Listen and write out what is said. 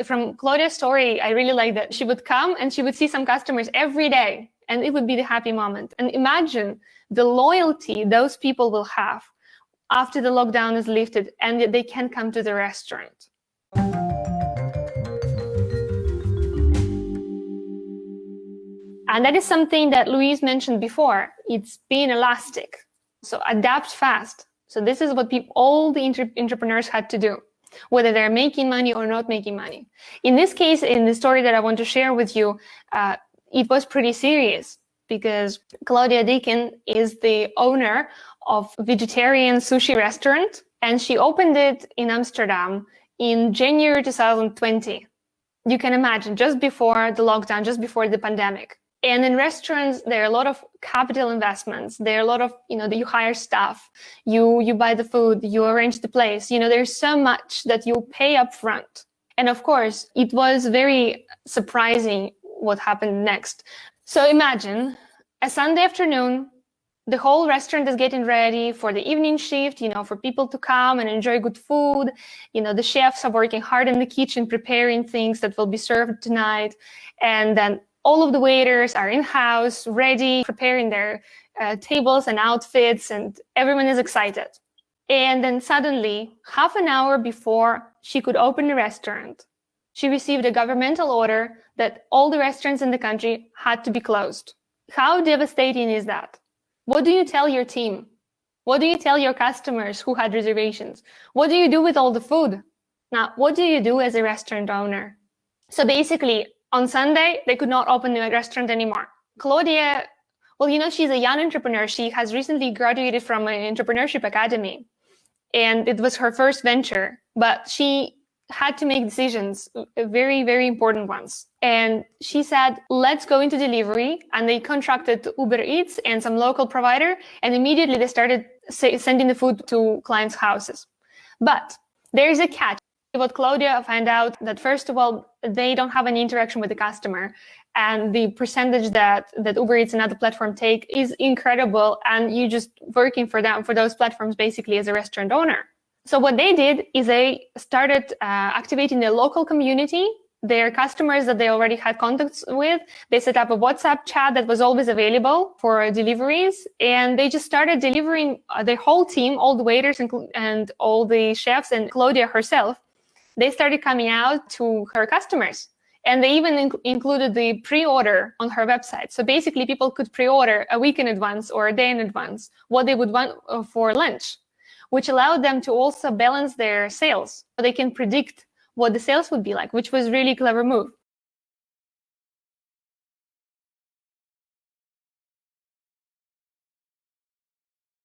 From Claudia's story, I really like that she would come and she would see some customers every day, and it would be the happy moment. And imagine the loyalty those people will have after the lockdown is lifted and they can come to the restaurant. And that is something that Louise mentioned before. It's being elastic. So adapt fast. So this is what all the entrepreneurs had to do, whether they're making money or not making money. In this case, in the story that I want to share with you, it was pretty serious because Claudia Duting is the owner of a vegetarian sushi restaurant, and she opened it in Amsterdam in January 2020. You can imagine, just before the lockdown, just before the pandemic. And in restaurants, there are a lot of capital investments. There are a lot of, you hire staff, you buy the food, you arrange the place. There's so much that you pay up front. And of course, it was very surprising what happened next. So imagine a Sunday afternoon, the whole restaurant is getting ready for the evening shift, for people to come and enjoy good food. The chefs are working hard in the kitchen, preparing things that will be served tonight. And then all of the waiters are in-house, ready, preparing their tables and outfits, and everyone is excited. And then suddenly, half an hour before she could open the restaurant, she received a governmental order that all the restaurants in the country had to be closed. How devastating is that? What do you tell your team? What do you tell your customers who had reservations? What do you do with all the food? Now, what do you do as a restaurant owner? So basically, on Sunday, they could not open the restaurant anymore. Claudia, she's a young entrepreneur. She has recently graduated from an Entrepreneurship Academy, and it was her first venture, but she had to make decisions, very, very important ones. And she said, let's go into delivery. And they contracted Uber Eats and some local provider, and immediately they started sending the food to clients' houses. But there's a catch. What Claudia found out that, first of all, they don't have any interaction with the customer, and the percentage that Uber Eats and other platforms take is incredible, and you're just working for those platforms basically as a restaurant owner. So what they did is they started activating their local community, their customers that they already had contacts with. They set up a WhatsApp chat that was always available for deliveries, and they just started delivering their whole team, all the waiters and all the chefs, and Claudia herself. They started coming out to her customers, and they even included the pre-order on her website. So basically, people could pre-order a week in advance or a day in advance what they would want for lunch, which allowed them to also balance their sales. So they can predict what the sales would be like, which was really clever move.